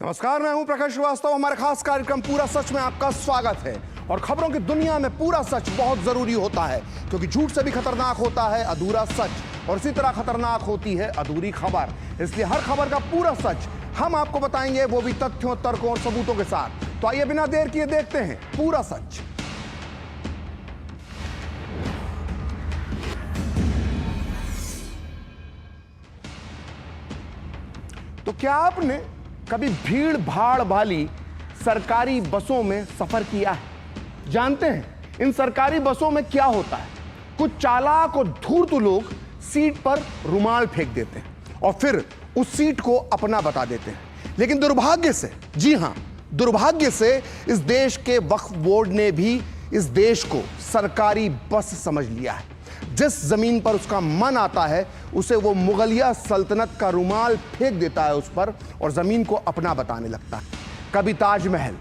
नमस्कार, मैं हूं प्रकाश श्रीवास्तव। हमारे खास कार्यक्रम पूरा सच में आपका स्वागत है। और खबरों की दुनिया में पूरा सच बहुत जरूरी होता है, क्योंकि झूठ से भी खतरनाक होता है अधूरा सच, और इसी तरह खतरनाक होती है अधूरी खबर। इसलिए हर खबर का पूरा सच हम आपको बताएंगे, वो भी तथ्यों, तर्कों और सबूतों के साथ। तो आइए बिना देर किए देखते हैं पूरा सच। तो क्या आपने कभी भीड़ भाड़ वाली सरकारी बसों में सफर किया है? जानते हैं इन सरकारी बसों में क्या होता है? कुछ चालाक और धूर्त लोग सीट पर रुमाल फेंक देते हैं और फिर उस सीट को अपना बता देते हैं। लेकिन दुर्भाग्य से, जी हां, दुर्भाग्य से इस देश के वक्फ बोर्ड ने भी इस देश को सरकारी बस समझ लिया है। जिस जमीन पर उसका मन आता है उसे वो मुगलिया सल्तनत का रुमाल फेंक देता है उस पर और जमीन को अपना बताने लगता है। कभी ताजमहल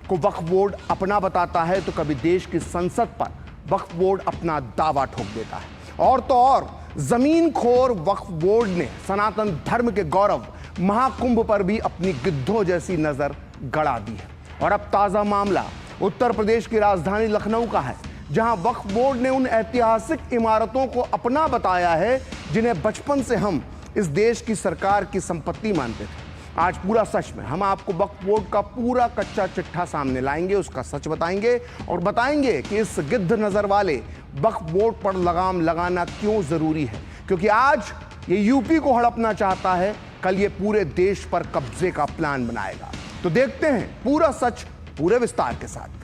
को वक्फ बोर्ड अपना बताता है, तो कभी देश की संसद पर वक्फ बोर्ड अपना दावा ठोक देता है। और तो और जमीन खोर वक्फ बोर्ड ने सनातन धर्म के गौरव महाकुंभ पर भी अपनी गिद्धों जैसी नजर गड़ा दी है। और अब ताजा मामला उत्तर प्रदेश की राजधानी लखनऊ का है, जहां वक्फ बोर्ड ने उन ऐतिहासिक इमारतों को अपना बताया है जिन्हें बचपन से हम इस देश की सरकार की संपत्ति मानते थे। आज पूरा सच में हम आपको वक्फ बोर्ड का पूरा कच्चा चिट्ठा सामने लाएंगे, उसका सच बताएंगे और बताएंगे कि इस गिद्ध नजर वाले वक्फ बोर्ड पर लगाम लगाना क्यों जरूरी है। क्योंकि आज ये यूपी को हड़पना चाहता है, कल ये पूरे देश पर कब्जे का प्लान बनाएगा। तो देखते हैं पूरा सच पूरे विस्तार के साथ।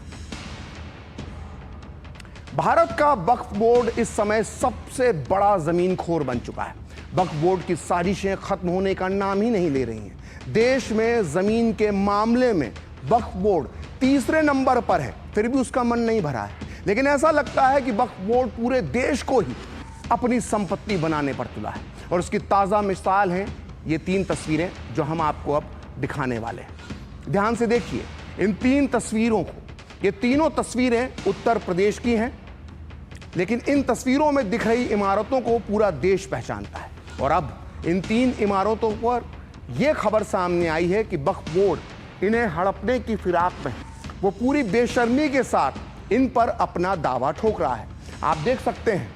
भारत का वक्फ बोर्ड इस समय सबसे बड़ा जमीनखोर बन चुका है। वक्फ बोर्ड की साजिशें खत्म होने का नाम ही नहीं ले रही हैं। देश में जमीन के मामले में वक्फ बोर्ड तीसरे नंबर पर है, फिर भी उसका मन नहीं भरा है। लेकिन ऐसा लगता है कि वक्फ बोर्ड पूरे देश को ही अपनी संपत्ति बनाने पर तुला है। और उसकी ताजा मिसाल हैं ये 3 तस्वीरें जो हम आपको अब दिखाने वाले हैं। ध्यान से देखिए इन 3 तस्वीरों को। ये तीनों तस्वीरें उत्तर प्रदेश की हैं, लेकिन इन तस्वीरों में दिख रही इमारतों को पूरा देश पहचानता है। और अब इन 3 इमारतों पर यह खबर सामने आई है कि वक्फ बोर्ड इन्हें हड़पने की फिराक में है। वो पूरी बेशर्मी के साथ इन पर अपना दावा ठोक रहा है। आप देख सकते हैं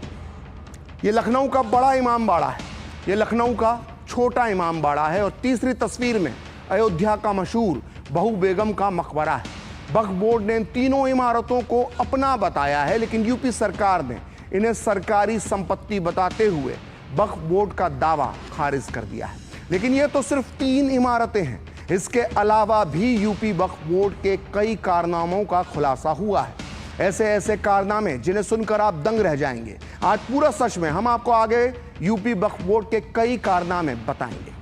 ये लखनऊ का बड़ा इमाम बाड़ा है, ये लखनऊ का छोटा इमाम बाड़ा है, और तीसरी तस्वीर में अयोध्या का मशहूर बहू बेगम का मकबरा है। वक्फ बोर्ड ने इन तीनों इमारतों को अपना बताया है, लेकिन यूपी सरकार ने इन्हें सरकारी संपत्ति बताते हुए वक्फ बोर्ड का दावा खारिज कर दिया है। लेकिन ये तो सिर्फ 3 इमारतें हैं। इसके अलावा भी यूपी वक्फ बोर्ड के कई कारनामों का खुलासा हुआ है। ऐसे ऐसे कारनामे जिन्हें सुनकर आप दंग रह जाएंगे। आज पूरा सच में हम आपको आगे यूपी वक्फ बोर्ड के कई कारनामे बताएंगे।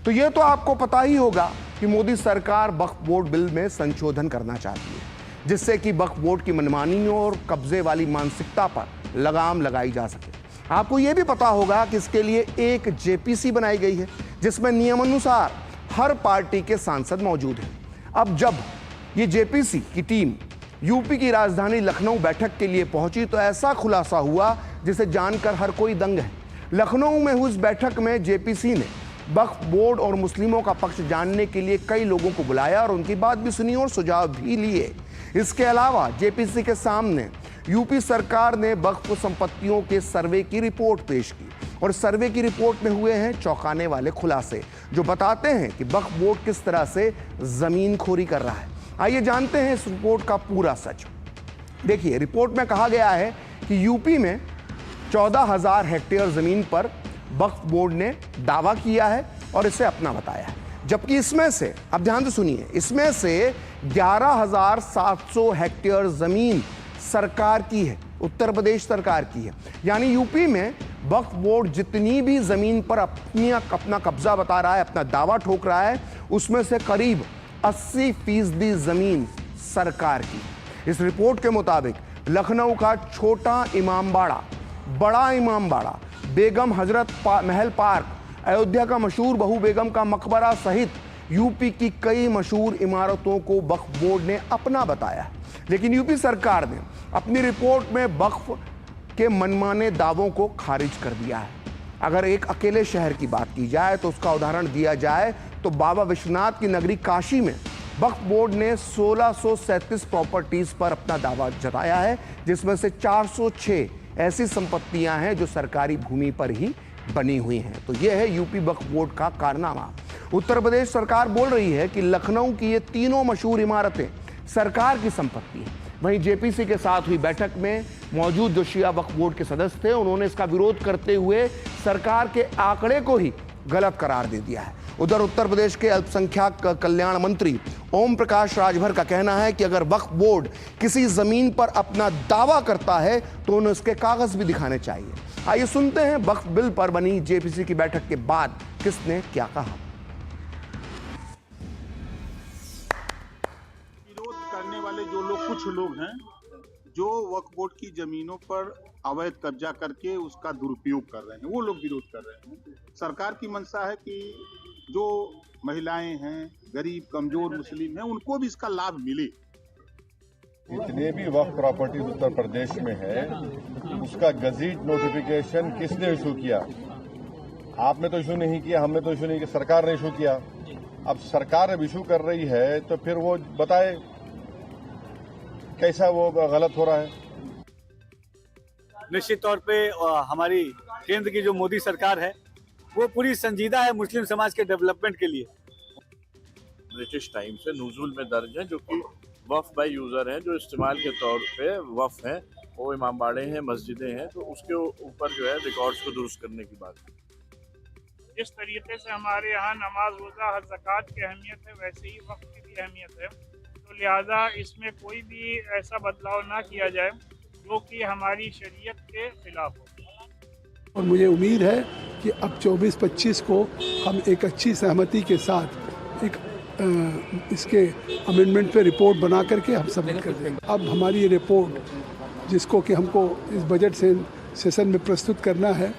तो ये तो आपको पता ही होगा कि मोदी सरकार वक्फ बोर्ड बिल में संशोधन करना चाहती है, जिससे कि वक्फ बोर्ड की मनमानी और कब्जे वाली मानसिकता पर लगाम लगाई जा सके। आपको यह भी पता होगा कि इसके लिए एक जेपीसी बनाई गई है, जिसमें नियमानुसार हर पार्टी के सांसद मौजूद हैं। अब जब ये जेपीसी की टीम यूपी की राजधानी लखनऊ बैठक के लिए पहुंची, तो ऐसा खुलासा हुआ जिसे जानकर हर कोई दंग है। लखनऊ में हुई इस बैठक में जेपीसी ने वक्फ बोर्ड और मुस्लिमों का पक्ष जानने के लिए कई लोगों को बुलाया और उनकी बात भी सुनी और सुझाव भी लिए। इसके अलावा जेपीसी के सामने यूपी सरकार ने वक्फ संपत्तियों के सर्वे की रिपोर्ट पेश की, और सर्वे की रिपोर्ट में हुए हैं चौंकाने वाले खुलासे, जो बताते हैं कि वक्फ बोर्ड किस तरह से जमीन खोरी कर रहा है। आइए जानते हैं इस रिपोर्ट का पूरा सच। देखिए, रिपोर्ट में कहा गया है कि यूपी में 14,000 हेक्टेयर जमीन पर वक्फ बोर्ड ने दावा किया है और इसे अपना बताया है, जबकि इसमें से, अब ध्यान से सुनिए, इसमें से 11,700 हेक्टेयर जमीन सरकार की है, उत्तर प्रदेश सरकार की है। यानी यूपी में वक्फ बोर्ड जितनी भी जमीन पर अपना कब्जा बता रहा है, अपना दावा ठोक रहा है, उसमें से करीब 80% जमीन सरकार की। इस रिपोर्ट के मुताबिक लखनऊ का छोटा इमामबाड़ा, बड़ा इमामबाड़ा, बेगम हजरत महल पार्क, अयोध्या का मशहूर बहू बेगम का मकबरा सहित यूपी की कई मशहूर इमारतों को वक्फ बोर्ड ने अपना बताया है। लेकिन यूपी सरकार ने अपनी रिपोर्ट में वक्फ के मनमाने दावों को खारिज कर दिया है। अगर एक अकेले शहर की बात की जाए तो उसका उदाहरण दिया जाए तो बाबा विश्वनाथ की नगरी काशी में वक्फ बोर्ड ने 1637 प्रॉपर्टीज पर अपना दावा जताया है, जिसमें से 406 ऐसी संपत्तियां हैं जो सरकारी भूमि पर ही बनी हुई हैं। तो यह है यूपी वक्फ बोर्ड का कारनामा। उत्तर प्रदेश सरकार बोल रही है कि लखनऊ की ये तीनों मशहूर इमारतें सरकार की संपत्ति है। वहीं जेपीसी के साथ हुई बैठक में मौजूद जो शिया वक्फ बोर्ड के सदस्य थे, उन्होंने इसका विरोध करते हुए सरकार के आंकड़े को ही गलत करार दे दिया है। उधर उत्तर प्रदेश के अल्पसंख्यक कल्याण मंत्री ओम प्रकाश राजभर का कहना है कि अगर वक्फ बोर्ड किसी जमीन पर अपना दावा करता है तो उन्हें उसके कागज भी दिखाने चाहिए। आइए सुनते हैं वक्फ बिल पर बनी जेपीसी की बैठक के बाद किसने क्या कहा। विरोध करने वाले जो लोग, कुछ लोग हैं जो वक्फ बोर्ड की जमीनों पर अवैध कब्जा करके उसका दुरुपयोग कर रहे हैं, वो लोग विरोध कर रहे हैं। सरकार की मंशा है कि जो महिलाएं हैं, गरीब कमजोर मुस्लिम हैं, उनको भी इसका लाभ मिले। जितने भी वक्फ प्रॉपर्टी उत्तर प्रदेश में है, उसका गजीट नोटिफिकेशन किसने इशू किया? आपने तो इशू नहीं किया, हमने तो इशू नहीं किया, सरकार ने इशू किया। अब सरकार अब इशू कर रही है तो फिर वो बताए कैसा वो गलत हो रहा है। निश्चित तौर पे हमारी केंद्र की जो मोदी सरकार है वो पूरी संजीदा है मुस्लिम समाज के डेवलपमेंट के लिए। ब्रिटिश टाइम से नज़ुल में दर्ज है, जो कि वक्फ बाय यूज़र हैं, जो इस्तेमाल के तौर पे वक्फ हैं, वो इमाम बाड़े हैं, मस्जिदें हैं, तो उसके ऊपर जो है रिकॉर्ड्स को दुरुस्त करने की बात है। जिस तरीके से हमारे यहाँ नमाज, रोज़ा, हज, ज़कात की अहमियत है, वैसे ही वक्फ की भी अहमियत है। तो लिहाजा इसमें कोई भी ऐसा बदलाव ना किया जाए जो कि हमारी शरीयत के खिलाफ हो। और मुझे उम्मीद है कि अब 24-25 को हम एक अच्छी सहमति के साथ एक इसके अमेंडमेंट पे रिपोर्ट बना करके हम सबमिट कर देंगे। अब हमारी ये रिपोर्ट जिसको कि हमको इस बजट सेशन में प्रस्तुत करना है,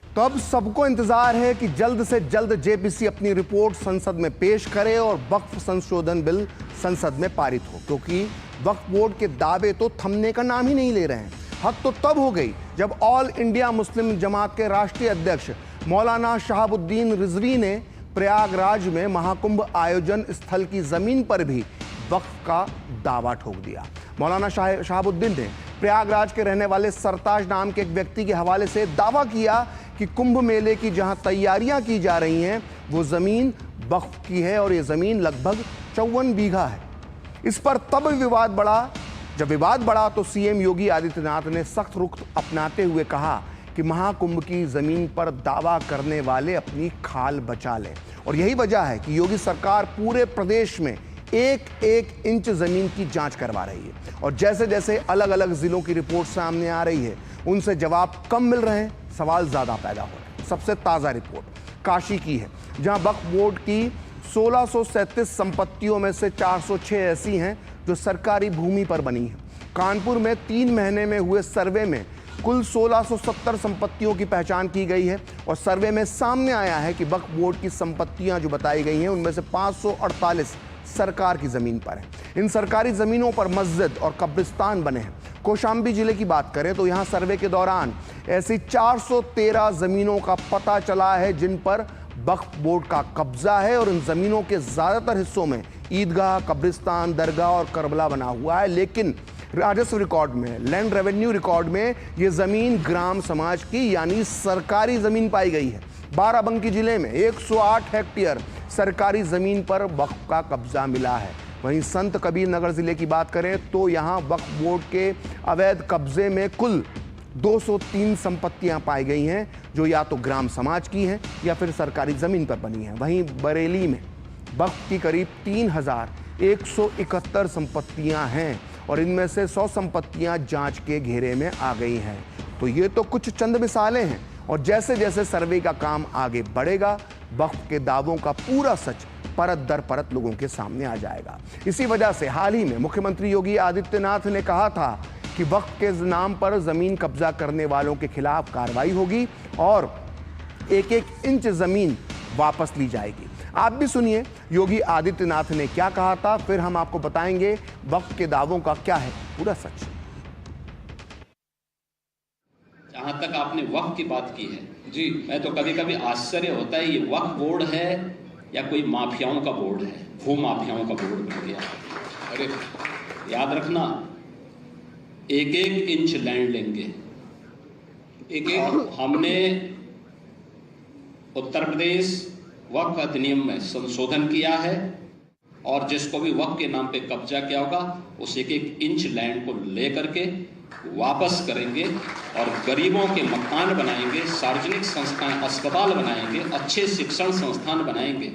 तो अब सबको इंतजार है कि जल्द से जल्द जेपीसी अपनी रिपोर्ट संसद में पेश करे और वक्फ संशोधन बिल संसद में पारित हो, क्योंकि वक्फ बोर्ड के दावे तो थमने का नाम ही नहीं ले रहे हैं। हद तो तब हो गई जब ऑल इंडिया मुस्लिम जमात के राष्ट्रीय अध्यक्ष मौलाना शहाबुद्दीन रिजवी ने प्रयागराज में महाकुंभ आयोजन स्थल की जमीन पर भी वक्फ का दावा ठोक दिया। मौलाना शहाबुद्दीन ने प्रयागराज के रहने वाले सरताज नाम के एक व्यक्ति के हवाले से दावा किया कि कुंभ मेले की जहां तैयारियां की जा रही हैं वो जमीन वक्फ की है और ये जमीन लगभग 54 बीघा है। इस पर तब विवाद बढ़ा। जब विवाद बढ़ा तो सीएम योगी आदित्यनाथ ने सख्त रुख अपनाते हुए कहा कि महाकुंभ की जमीन पर दावा करने वाले अपनी खाल बचा लें। और यही वजह है कि योगी सरकार पूरे प्रदेश में एक एक इंच जमीन की जांच करवा रही है। और जैसे जैसे अलग अलग जिलों की रिपोर्ट सामने आ रही है, उनसे जवाब कम मिल रहे हैं, सवाल ज्यादा पैदा हो रहे हैं। सबसे ताजा रिपोर्ट काशी की है, जहां वक्फ बोर्ड की 1637 संपत्तियों में से 406 ऐसी हैं जो सरकारी भूमि पर बनी हैं। कानपुर में 3 महीने में हुए सर्वे में कुल 1670 संपत्तियों की पहचान की गई है और सर्वे में सामने आया है कि वक्फ बोर्ड की संपत्तियां जो बताई गई हैं उनमें से 548 सरकार की जमीन पर है। इन सरकारी जमीनों पर मस्जिद और कब्रिस्तान बने हैं। कौशाम्बी जिले की बात करें तो यहां सर्वे के दौरान ऐसी 413 जमीनों का पता चला है जिन पर वक्फ बोर्ड का कब्जा है और इन जमीनों के ज्यादातर हिस्सों में ईदगाह, कब्रिस्तान, दरगाह और करबला बना हुआ है। लेकिन राजस्व रिकॉर्ड में, लैंड रेवेन्यू रिकॉर्ड में ये जमीन ग्राम समाज की यानी सरकारी जमीन पाई गई है। बाराबंकी जिले में 108 हेक्टेयर सरकारी जमीन पर वक्फ का कब्जा मिला है। वहीं संत कबीर नगर जिले की बात करें तो यहां वक्फ बोर्ड के अवैध कब्जे में कुल 203 संपत्तियां पाई गई हैं जो या तो ग्राम समाज की हैं या फिर सरकारी जमीन पर बनी हैं। वहीं बरेली में वक्फ की करीब 3171 संपत्तियां हैं और इनमें से 100 संपत्तियां जांच के घेरे में आ गई हैं। तो ये तो कुछ चंद मिसालें हैं और जैसे जैसे सर्वे का काम आगे बढ़ेगा वक्फ के दावों का पूरा सच परत दर परत लोगों के सामने आ जाएगा। इसी वजह से हाल ही में मुख्यमंत्री योगी आदित्यनाथ ने कहा था कि वक्फ के नाम पर जमीन कब्जा करने वालों के खिलाफ कार्रवाई होगी और एक एक इंच जमीन वापस ली जाएगी। आप भी सुनिए योगी आदित्यनाथ ने क्या कहा था, फिर हम आपको बताएंगे वक्फ के दावों का क्या है पूरा सच। जहां तक आपने वक्फ की बात की है, जी, मैं तो कभी कभी आश्चर्य होता है, ये वक्फ बोर्ड है या कोई माफियाओं का बोर्ड है, भू माफियाओं का बोर्ड बन गया। अरे याद रखना, एक एक इंच लैंड लेंगे, एक एक। हमने उत्तर प्रदेश वक्फ अधिनियम में संशोधन किया है और जिसको भी वक्फ के नाम पे कब्जा किया होगा उस एक एक इंच लैंड को लेकर के वापस करेंगे और गरीबों के मकान बनाएंगे, सार्वजनिक संस्थाएं, अस्पताल बनाएंगे, अच्छे शिक्षण संस्थान बनाएंगे।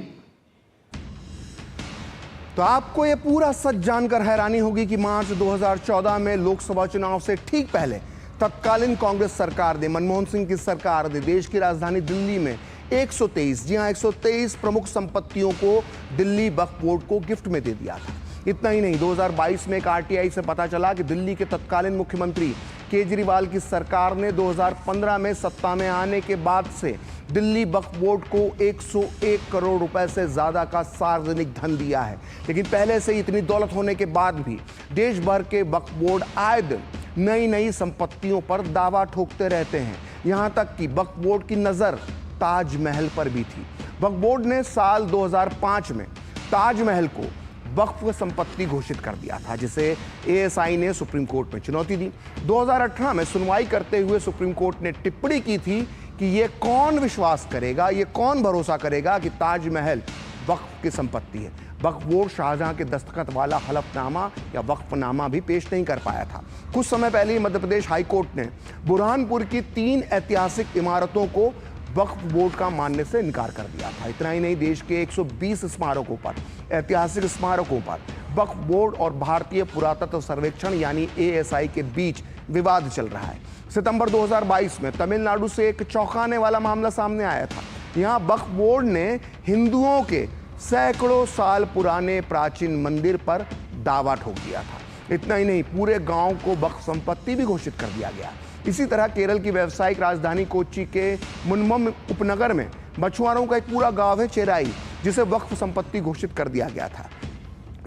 तो आपको यह पूरा सच जानकर हैरानी होगी कि मार्च 2014 में लोकसभा चुनाव से ठीक पहले तत्कालीन कांग्रेस सरकार ने, मनमोहन सिंह की सरकार ने देश की राजधानी दिल्ली में 123, जी हां 123 प्रमुख संपत्तियों को दिल्ली वक्फ बोर्ड को गिफ्ट में दे दिया था। इतना ही नहीं, 2022 में एक आरटीआई से पता चला कि दिल्ली के तत्कालीन मुख्यमंत्री केजरीवाल की सरकार ने 2015 में सत्ता में आने के बाद से दिल्ली वक्फ बोर्ड को 101 करोड़ रुपए से ज्यादा का सार्वजनिक धन दिया है। लेकिन पहले से इतनी दौलत होने के बाद भी देश भर के वक्फ बोर्ड आए दिन नई नई संपत्तियों पर दावा ठोकते रहते हैं। यहां तक कि वक्फ बोर्ड की नजर ताजमहल पर भी थी। वक्फ बोर्ड ने साल 2005 में ताजमहल को वक्फ संपत्ति घोषित कर दिया था, जिसे एएसआई ने सुप्रीम कोर्ट में चुनौती दी। 2018 में सुनवाई करते हुए सुप्रीम कोर्ट ने टिप्पणी की थी कि ये कौन विश्वास करेगा, ये कौन भरोसा करेगा कि ताजमहल वक्फ की संपत्ति है। वक्फ बोर्ड शाहजहां के दस्तखत वाला हलफनामा या वक्फनामा भी पेश नहीं कर पाया था। कुछ समय पहले ही मध्य प्रदेश हाईकोर्ट ने बुरहानपुर की 3 ऐतिहासिक इमारतों को वक्फ बोर्ड का मानने से इनकार कर दिया था। इतना ही नहीं, देश के 120 स्मारकों पर, ऐतिहासिक स्मारकों पर वक्फ बोर्ड और भारतीय पुरातत्व सर्वेक्षण यानी एएसआई के बीच विवाद चल रहा है। सितंबर 2022 में तमिलनाडु से एक चौंकाने वाला मामला सामने आया था। यहां वक्फ बोर्ड ने हिंदुओं के सैकड़ों साल पुराने प्राचीन मंदिर पर दावा ठोक दिया था। इतना ही नहीं, पूरे गांव को वक्फ संपत्ति भी घोषित कर दिया गया। इसी तरह केरल की व्यावसायिक राजधानी कोच्चि के मुन्मम उपनगर में मछुआरों का एक पूरा गांव है चेराई, जिसे वक्फ संपत्ति घोषित कर दिया गया था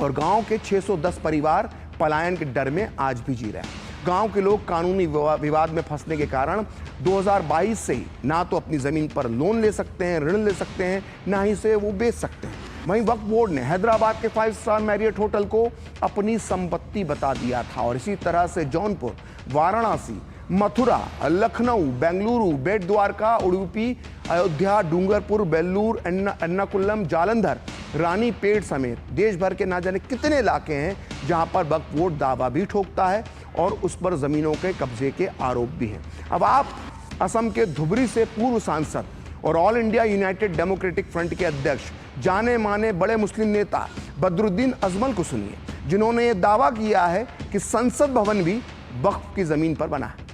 और गांव के 610 परिवार पलायन के डर में आज भी जी रहे हैं। गांव के लोग कानूनी विवाद में फंसने के कारण 2022 से ही ना तो अपनी जमीन पर लोन ले सकते हैं, ऋण ले सकते हैं, ना ही से वो बेच सकते हैं। वहीं वक्फ बोर्ड ने हैदराबाद के 5 स्टार मैरियट होटल को अपनी संपत्ति बता दिया था और इसी तरह से जौनपुर, वाराणसी, मथुरा, लखनऊ, बेंगलुरु, बेट द्वारका, उडुपी, अयोध्या, डूंगरपुर, बेल्लूर, एर्नाकुलम, जालंधर, रानीपेट समेत देश भर के ना जाने कितने इलाके हैं जहां पर वक्फ बोर्ड दावा भी ठोकता है और उस पर जमीनों के कब्जे के आरोप भी हैं। अब आप असम के धुबरी से पूर्व सांसद और all India United democratic front के अध्यक्ष, जाने माने बड़े मुस्लिम नेता बदरुद्दीन अजमल को सुनिए, जिन्होंने ये दावा किया है कि संसद भवन भी वक्फ की जमीन पर बना है।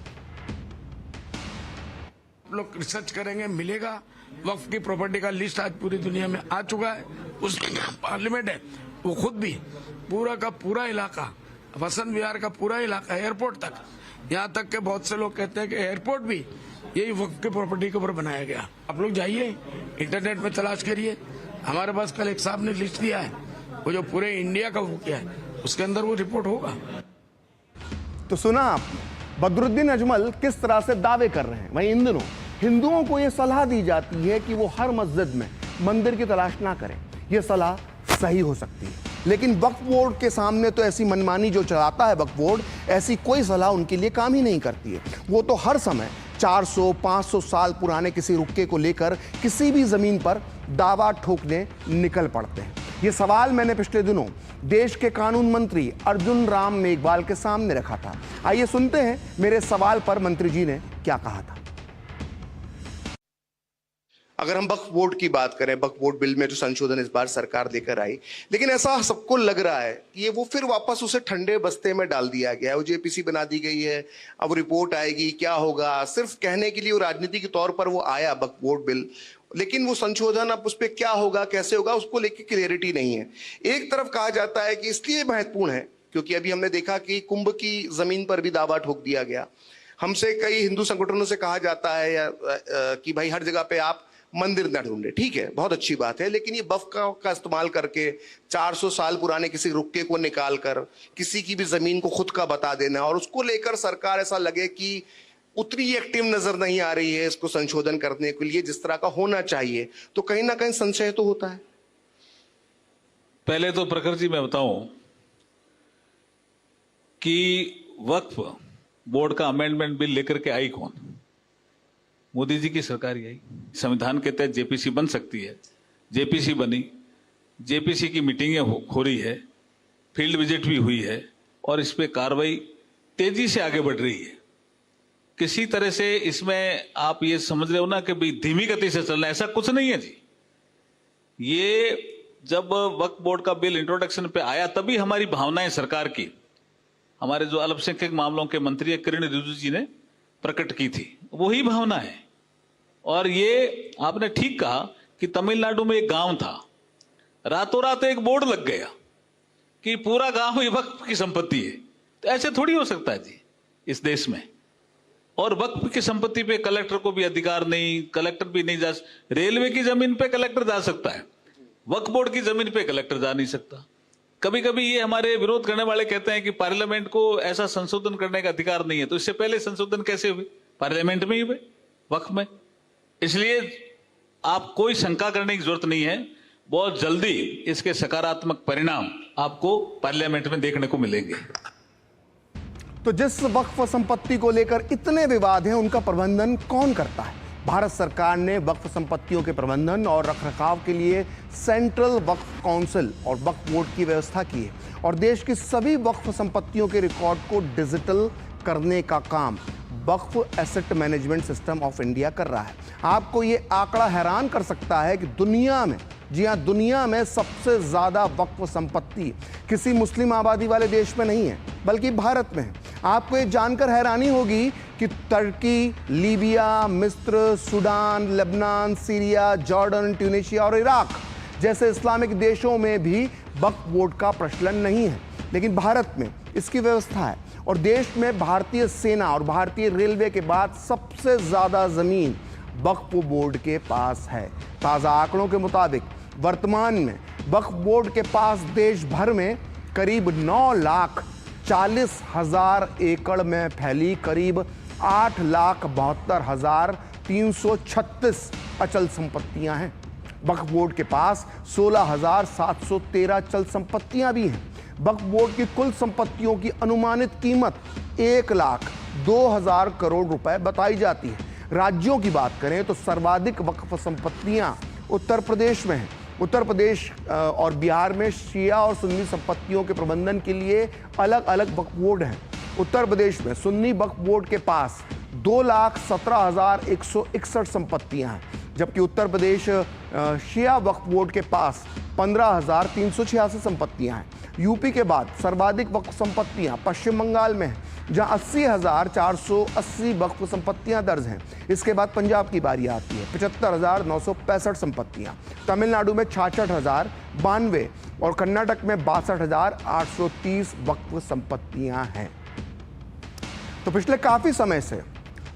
लोग रिसर्च करेंगे, मिलेगा। वक्फ की प्रॉपर्टी का लिस्ट आज पूरी दुनिया में आ चुका है। उस पार्लियामेंट है, वो खुद भी पूरा का पूरा इलाका, वसंत विहार का पूरा इलाका, एयरपोर्ट तक, यहाँ तक के बहुत से लोग कहते हैं कि एयरपोर्ट भी यही वक्फ की प्रॉपर्टी के ऊपर बनाया गया। आप लोग जाइए, इंटरनेट में तलाश करिए। हमारे पास कल एक साहब ने लिस्ट दिया है, वो जो पूरे इंडिया का वो किया है, उसके अंदर वो रिपोर्ट होगा। तो सुना आपने बदरुद्दीन अजमल किस तरह से दावे कर रहे हैं। वहीं इन दिनों हिंदुओं को यह सलाह दी जाती है कि वो हर मस्जिद में मंदिर की तलाश ना करें। यह सलाह सही हो सकती है, लेकिन वक्फ बोर्ड के सामने तो ऐसी मनमानी जो चलाता है वक्फ बोर्ड, ऐसी कोई सलाह उनके लिए काम ही नहीं करती है। वो तो हर समय 400-500 साल पुराने किसी रुक्के को लेकर किसी भी जमीन पर दावा ठोकने निकल पड़ते हैं। ये सवाल मैंने पिछले दिनों देश के कानून मंत्री अर्जुन राम मेघवाल के सामने रखा था। आइए सुनते हैं मेरे सवाल पर मंत्री जी ने क्या कहा था। अगर हम वक्फ बोर्ड की बात करें, वक्फ बोर्ड बिल में जो संशोधन इस बार सरकार लेकर आई, लेकिन ऐसा सबको लग रहा है कि ये वो फिर वापस उसे ठंडे बस्ते में डाल दिया गया है। वो जेपीसी बना दी गई है, अब रिपोर्ट आएगी, क्या होगा, सिर्फ कहने के लिए वो राजनीति के तौर पर वो आया वक्फ बोर्ड बिल, लेकिन वो संशोधन अब उस पर क्या होगा, कैसे होगा, उसको लेकर क्लियरिटी नहीं है। एक तरफ कहा जाता है कि इसलिए महत्वपूर्ण है क्योंकि अभी हमने देखा कि कुंभ की जमीन पर भी दावा ठोक दिया गया। हमसे कई हिंदू संगठनों से कहा जाता है कि भाई हर जगह पे आप मंदिर न ढूंढे, ठीक है, बहुत अच्छी बात है, लेकिन ये वक्फ का इस्तेमाल करके 400 साल पुराने किसी रुक्के को निकाल कर किसी की भी जमीन को खुद का बता देना और उसको लेकर सरकार ऐसा लगे कि उतनी एक्टिव नजर नहीं आ रही है इसको संशोधन करने के लिए जिस तरह का होना चाहिए, तो कहीं ना कहीं संशय तो होता है। पहले तो प्रखर जी मैं बताऊं कि वक्फ बोर्ड का अमेंडमेंट बिल लेकर के आई कौन? मोदी जी की सरकार ही आई। संविधान के तहत जेपीसी बन सकती है, जेपीसी बनी, जेपीसी की मीटिंगें हो रही है, फील्ड विजिट भी हुई है और इस पे कार्रवाई तेजी से आगे बढ़ रही है। किसी तरह से इसमें आप ये समझ रहे हो ना कि भाई धीमी गति से चलना, ऐसा कुछ नहीं है जी। ये जब वक्फ बोर्ड का बिल इंट्रोडक्शन पे आया तभी हमारी भावनाएं सरकार की, हमारे जो अल्पसंख्यक मामलों के मंत्री किरण रिजिजू जी ने प्रकट की थी, वही भावना है। और ये आपने ठीक कहा कि तमिलनाडु में एक गांव था, रातों रात एक बोर्ड लग गया कि पूरा गांव ही वक्फ की संपत्ति है। तो ऐसे थोड़ी हो सकता है जी इस देश में। और वक्फ की संपत्ति पे कलेक्टर को भी अधिकार नहीं, कलेक्टर भी नहीं जा, रेलवे की जमीन पे कलेक्टर जा सकता है, वक्फ बोर्ड की जमीन पे कलेक्टर जा नहीं सकता। कभी कभी ये हमारे विरोध करने वाले कहते हैं कि पार्लियामेंट को ऐसा संशोधन करने का अधिकार नहीं है, तो इससे पहले संशोधन कैसे हुए? पार्लियामेंट में ही हुए, वक्फ में। इसलिए आप कोई शंका करने की जरूरत नहीं है, बहुत जल्दी इसके सकारात्मक परिणाम आपको पार्लियामेंट में देखने को मिलेंगे। तो जिस वक्फ संपत्ति को लेकर इतने विवाद हैं, उनका प्रबंधन कौन करता है? भारत सरकार ने वक्फ संपत्तियों के प्रबंधन और रखरखाव के लिए सेंट्रल वक्फ काउंसिल और वक्फ बोर्ड की व्यवस्था की है और देश की सभी वक्फ संपत्तियों के रिकॉर्ड को डिजिटल करने का काम Waqf asset management system of India कर रहा है। आपको ये आंकड़ा हैरान कर सकता है कि दुनिया में, जी हाँ, दुनिया में सबसे ज्यादा वक्फ संपत्ति किसी मुस्लिम आबादी वाले देश में नहीं है, बल्कि भारत में है। आपको ये जानकर हैरानी होगी कि तुर्की, लीबिया, मिस्र, Sudan, Lebanon, Syria, Jordan, Tunisia और इराक जैसे इस्लामिक देशों में भी वक्फ बोर्ड का प्रचलन नहीं है, लेकिन भारत में इसकी व्यवस्था है। और देश में भारतीय सेना और भारतीय रेलवे के बाद सबसे ज्यादा जमीन वक्फ बोर्ड के पास है। ताज़ा आंकड़ों के मुताबिक वर्तमान में वक्फ बोर्ड के पास देश भर में करीब 9,40,000 एकड़ में फैली करीब 8,72,336 अचल संपत्तियां हैं। वक्फ बोर्ड के पास 16,713 चल संपत्तियां भी हैं। वक्फ बोर्ड की कुल संपत्तियों की अनुमानित कीमत 1,02,000 करोड़ रुपए बताई जाती है। राज्यों की बात करें तो सर्वाधिक वक्फ संपत्तियां उत्तर प्रदेश में हैं। उत्तर प्रदेश और बिहार में शिया और सुन्नी संपत्तियों के प्रबंधन के लिए अलग अलग वक्फ बोर्ड हैं। उत्तर प्रदेश में सुन्नी वक्फ बोर्ड के पास 2,17,161 संपत्तियां हैं, जबकि उत्तर प्रदेश शिया वक्फ बोर्ड के पास 15,386 संपत्तियां हैं। यूपी के बाद सर्वाधिक वक्फ संपत्तियां पश्चिम बंगाल में हैं, जहां 80,480 वक्फ संपत्तियां दर्ज हैं। इसके बाद पंजाब की बारी आती है, 75,965 संपत्तियां। तमिलनाडु में 66,092 और कर्नाटक में 62,830 वक्फ संपत्तियां हैं। तो पिछले काफी समय से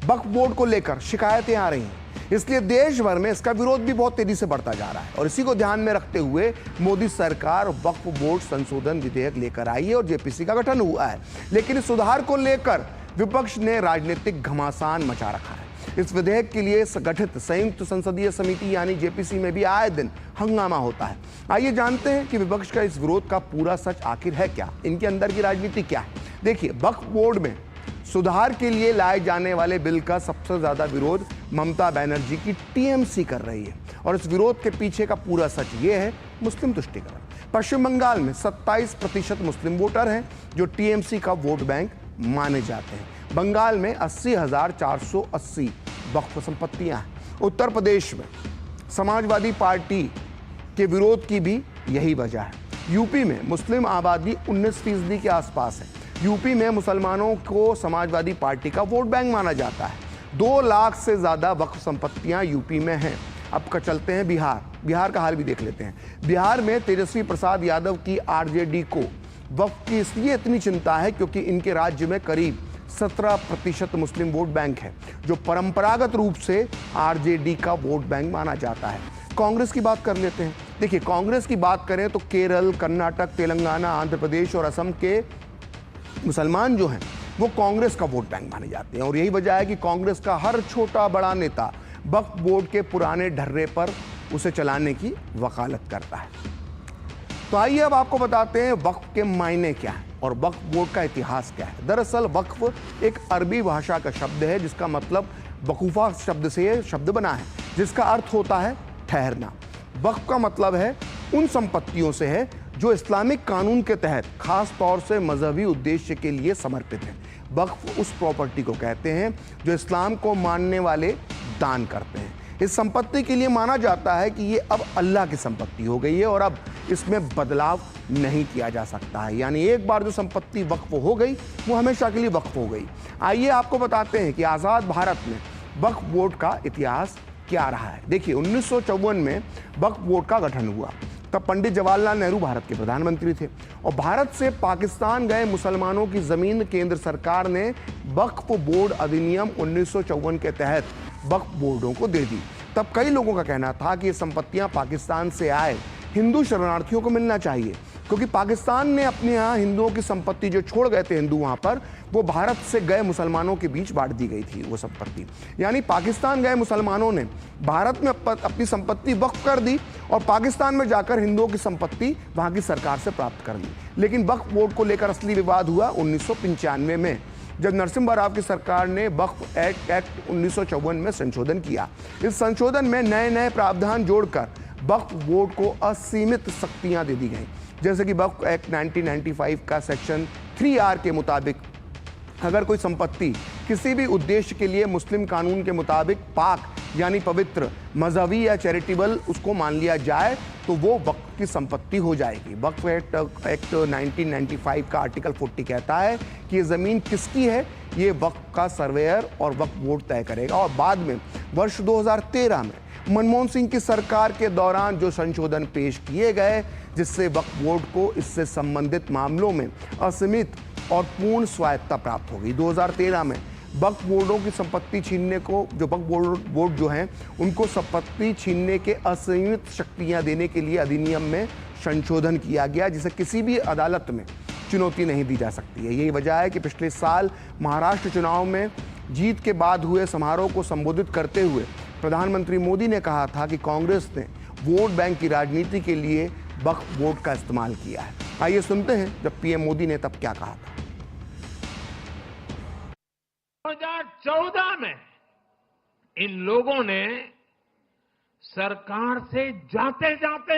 वक्फ बोर्ड को लेकर शिकायतें आ रही हैं, इसलिए देश भर में इसका विरोध भी बहुत तेजी से बढ़ता जा रहा है। और इसी को ध्यान में रखते हुए मोदी सरकार वक्फ बोर्ड संशोधन विधेयक लेकर आई है और जेपीसी का गठन हुआ है। लेकिन इस सुधार को लेकर विपक्ष ने राजनीतिक घमासान मचा रखा है। इस विधेयक के लिए गठित संयुक्त संसदीय समिति यानी जेपीसी में भी आए दिन हंगामा होता है। आइए जानते हैं कि विपक्ष का इस विरोध का पूरा सच आखिर है क्या, इनके अंदर की राजनीति क्या है। देखिए, वक्फ बोर्ड में सुधार के लिए लाए जाने वाले बिल का सबसे ज्यादा विरोध ममता बनर्जी की टीएमसी कर रही है और इस विरोध के पीछे का पूरा सच ये है मुस्लिम तुष्टीकरण। पश्चिम बंगाल में 27% मुस्लिम वोटर हैं जो टीएमसी का वोट बैंक माने जाते हैं। बंगाल में 80,480 वक्फ संपत्तियां हैं। उत्तर प्रदेश में समाजवादी पार्टी के विरोध की भी यही वजह है। यूपी में मुस्लिम आबादी 19% के आसपास है। यूपी में मुसलमानों को समाजवादी पार्टी का वोट बैंक माना जाता है। 2 लाख से ज्यादा वक्फ संपत्तियां यूपी में हैं। अब का चलते हैं बिहार का हाल भी देख लेते हैं। बिहार में तेजस्वी प्रसाद यादव की आरजेडी को वक्फ की इसलिए इतनी चिंता है क्योंकि इनके राज्य में करीब 17% मुस्लिम वोट बैंक है, जो परंपरागत रूप से आरजेडी का वोट बैंक माना जाता है। कांग्रेस की बात कर लेते हैं। देखिए, कांग्रेस की बात करें तो केरल, कर्नाटक, तेलंगाना, आंध्र प्रदेश और असम के मुसलमान जो हैं वो कांग्रेस का वोट बैंक माने जाते हैं। और यही वजह है कि कांग्रेस का हर छोटा बड़ा नेता वक्फ बोर्ड के पुराने ढर्रे पर उसे चलाने की वकालत करता है। तो आइए अब आपको बताते हैं वक्फ के मायने क्या है और वक्फ बोर्ड का इतिहास क्या है। दरअसल वक्फ एक अरबी भाषा का शब्द है जिसका मतलब वकूफा शब्द से ये शब्द बना है, जिसका अर्थ होता है ठहरना। वक्फ का मतलब है उन संपत्तियों से है जो इस्लामिक कानून के तहत खास तौर से मजहबी उद्देश्य के लिए समर्पित है। वक्फ उस प्रॉपर्टी को कहते हैं जो इस्लाम को मानने वाले दान करते हैं। इस संपत्ति के लिए माना जाता है कि ये अब अल्लाह की संपत्ति हो गई है और अब इसमें बदलाव नहीं किया जा सकता है। यानी एक बार जो संपत्ति वक्फ हो गई वो हमेशा के लिए वक्फ हो गई। आइए आपको बताते हैं कि आज़ाद भारत में वक्फ बोर्ड का इतिहास क्या रहा है। देखिए 1954 में वक्फ बोर्ड का गठन हुआ। तब पंडित जवाहरलाल नेहरू भारत के प्रधानमंत्री थे और भारत से पाकिस्तान गए मुसलमानों की ज़मीन केंद्र सरकार ने वक्फ बोर्ड अधिनियम 1954 के तहत वक्फ बोर्डों को दे दी। तब कई लोगों का कहना था कि ये संपत्तियां पाकिस्तान से आए हिंदू शरणार्थियों को मिलना चाहिए, क्योंकि पाकिस्तान ने अपने यहाँ हिंदुओं की संपत्ति जो छोड़ गए थे हिंदू वहाँ पर, वो भारत से गए मुसलमानों के बीच बांट दी गई थी वो संपत्ति। यानी पाकिस्तान गए मुसलमानों ने भारत में अपनी संपत्ति वक्फ कर दी और पाकिस्तान में जाकर हिंदुओं की संपत्ति वहाँ की सरकार से प्राप्त कर ली। लेकिन वक्फ बोर्ड को लेकर असली विवाद हुआ 1995 में, जब नरसिम्हा राव की सरकार ने वक्फ एक्ट 1954 में संशोधन किया। इस संशोधन में नए नए प्रावधान जोड़कर वक्फ बोर्ड को असीमित शक्तियां दे दी गई, जैसे कि वक्फ एक्ट 1995 का सेक्शन 3R के मुताबिक अगर कोई संपत्ति किसी भी उद्देश्य के लिए मुस्लिम कानून के मुताबिक पाक यानी पवित्र, मजहबी या चैरिटेबल उसको मान लिया जाए तो वो वक्फ की संपत्ति हो जाएगी। वक्फ एक्ट 1995 का आर्टिकल 40 कहता है कि ये ज़मीन किसकी है ये वक्फ का सर्वेयर और वक्फ बोर्ड तय करेगा। और बाद में वर्ष 2013 में मनमोहन सिंह की सरकार के दौरान जो संशोधन पेश किए गए, जिससे वक्फ बोर्ड को इससे संबंधित मामलों में असीमित और पूर्ण स्वायत्ता प्राप्त हो गई। 2013 में वक्फ बोर्डों की संपत्ति छीनने को, जो वक्फ बोर्ड जो हैं उनको संपत्ति छीनने के असीमित शक्तियां देने के लिए अधिनियम में संशोधन किया गया, जिसे किसी भी अदालत में चुनौती नहीं दी जा सकती है। यही वजह है कि पिछले साल महाराष्ट्र चुनाव में जीत के बाद हुए समारोह को संबोधित करते हुए प्रधानमंत्री मोदी ने कहा था कि कांग्रेस ने वोट बैंक की राजनीति के लिए वक्फ बोर्ड का इस्तेमाल किया है। आइए सुनते हैं जब पीएम मोदी ने तब क्या कहा था। 2014 में इन लोगों ने सरकार से जाते जाते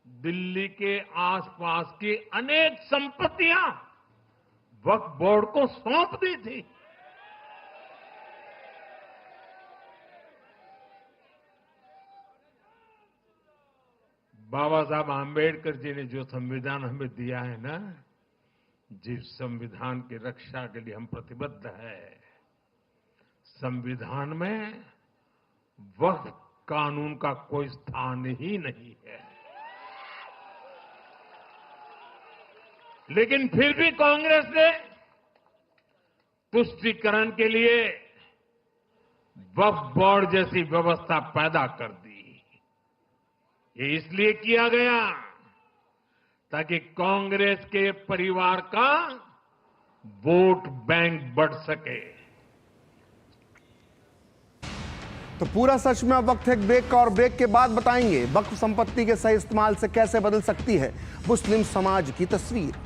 दिल्ली के आसपास की अनेक संपत्तियां वक्फ बोर्ड को सौंप दी थी। बाबा साहब आम्बेडकर जी ने जो संविधान हमें दिया है ना, जिस संविधान की रक्षा के लिए हम प्रतिबद्ध है, संविधान में वक्फ कानून का कोई स्थान ही नहीं है। लेकिन फिर भी कांग्रेस ने तुष्टीकरण के लिए वक्फ बोर्ड जैसी व्यवस्था पैदा कर दी। ये इसलिए किया गया ताकि कांग्रेस के परिवार का वोट बैंक बढ़ सके। तो पूरा सच में वक्त है ब्रेक का, और ब्रेक के बाद बताएंगे वक्फ संपत्ति के सही इस्तेमाल से कैसे बदल सकती है मुस्लिम समाज की तस्वीर।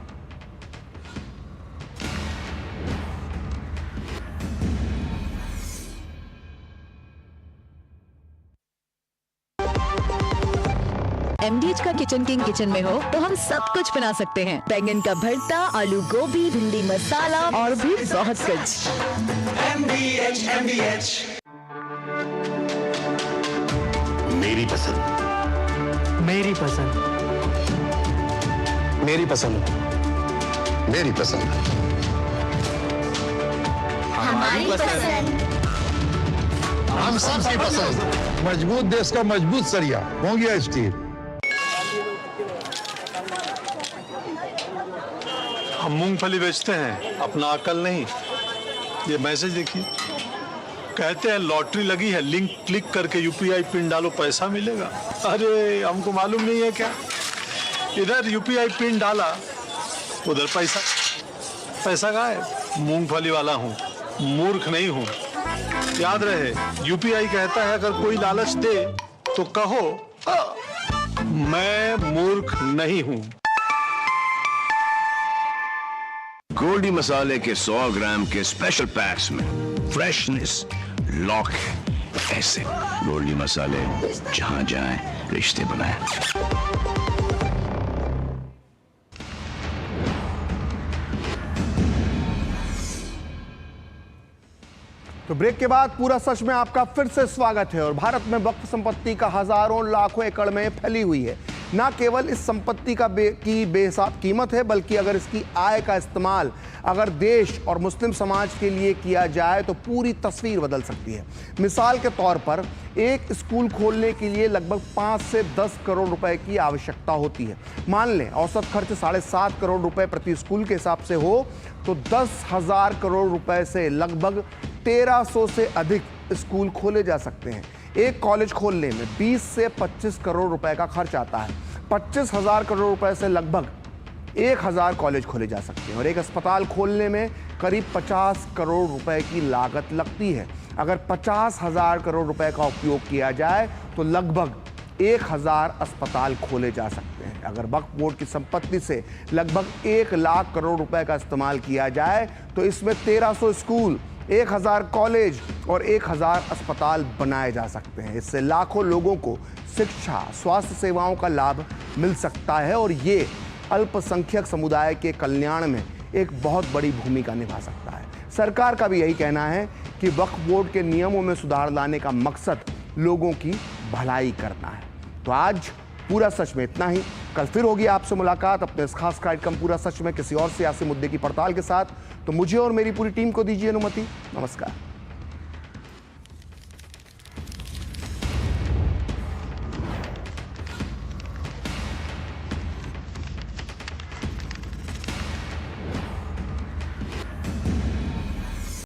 MDH का किचन किंग किचन में हो तो हम सब कुछ बना सकते हैं। बैंगन का भरता, आलू गोभी, भिंडी मसाला और भी बहुत कुछ। MDH। मेरी पसंद, मेरी पसंद, मेरी पसंद, मेरी पसंद, हमारी पसंद, हम सबकी पसंद। मजबूत देश का मजबूत सरिया होंगे स्टील। हम मूंगफली बेचते हैं, अपना अकल नहीं। ये मैसेज देखिए, कहते हैं लॉटरी लगी है, लिंक क्लिक करके UPI पिन डालो पैसा मिलेगा। अरे हमको मालूम नहीं है क्या, इधर UPI पिन डाला उधर पैसा। पैसा गायब। मूंगफली वाला हूँ, मूर्ख नहीं हूँ। याद रहे, यूपीआई कहता है अगर कोई लालच दे तो कहो मैं मूर्ख नहीं हूँ। गोल्डी मसाले के 100 ग्राम के स्पेशल पैक्स में फ्रेशनेस लॉक है। ऐसे गोल्डी मसाले जहां जाएं रिश्ते बनाएं। तो ब्रेक के बाद पूरा सच में आपका फिर से स्वागत है। और भारत में वक्फ संपत्ति का हजारों लाखों एकड़ में फैली हुई है। ना केवल इस संपत्ति की बेहिसाब कीमत है, बल्कि अगर इसकी आय का इस्तेमाल अगर देश और मुस्लिम समाज के लिए किया जाए तो पूरी तस्वीर बदल सकती है। मिसाल के तौर पर एक स्कूल खोलने के लिए लगभग 5 से 10 करोड़ रुपए की आवश्यकता होती है। मान लें औसत खर्च 7.5 करोड़ रुपए प्रति स्कूल के हिसाब से हो तो 10,000 करोड़ रुपए से लगभग 1300 से अधिक स्कूल खोले जा सकते हैं। एक कॉलेज खोलने में 20 से 25 करोड़ रुपए का खर्च आता है। 25,000 करोड़ रुपए से लगभग 1,000 कॉलेज खोले जा सकते हैं। और एक अस्पताल खोलने में करीब 50 करोड़ रुपए की लागत लगती है। अगर 50,000 करोड़ रुपए का उपयोग किया जाए तो लगभग 1,000 अस्पताल खोले जा सकते हैं। अगर वक्फ बोर्ड की संपत्ति से लगभग 1 लाख करोड़ रुपए का इस्तेमाल किया जाए तो इसमें 1300 स्कूल, 1,000 कॉलेज और 1,000 अस्पताल बनाए जा सकते हैं। इससे लाखों लोगों को शिक्षा, स्वास्थ्य सेवाओं का लाभ मिल सकता है और ये अल्पसंख्यक समुदाय के कल्याण में एक बहुत बड़ी भूमिका निभा सकता है। सरकार का भी यही कहना है कि वक्फ बोर्ड के नियमों में सुधार लाने का मकसद लोगों की भलाई करना है। तो आज पूरा सच में इतना ही। कल फिर होगी आपसे मुलाकात अपने इस खास कार्यक्रम पूरा सच में किसी और सियासी मुद्दे की पड़ताल के साथ। तो मुझे और मेरी पूरी टीम को दीजिए अनुमति। नमस्कार।